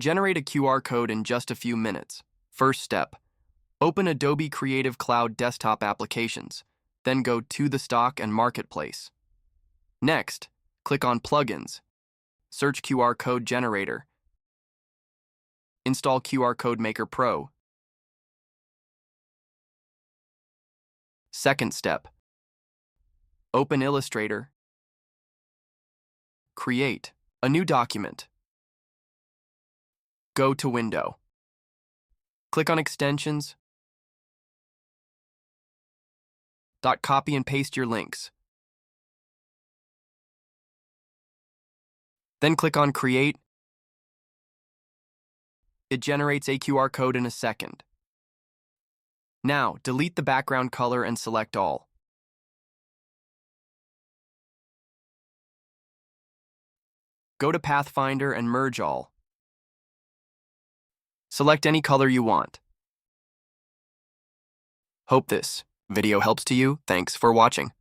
Generate a QR code in just a few minutes. First step, open Adobe Creative Cloud desktop applications, then go to the Stock and Marketplace. Next, click on Plugins. Search QR Code Generator. Install QR Code Maker Pro. Second step, open Illustrator. Create a new document. Go to Window. Click on Extensions. Copy and paste your links. Then click on Create. It generates a QR code in a second. Now, delete the background color and select All. Go to Pathfinder and merge all. Select any color you want. Hope this video helps to you. Thanks for watching.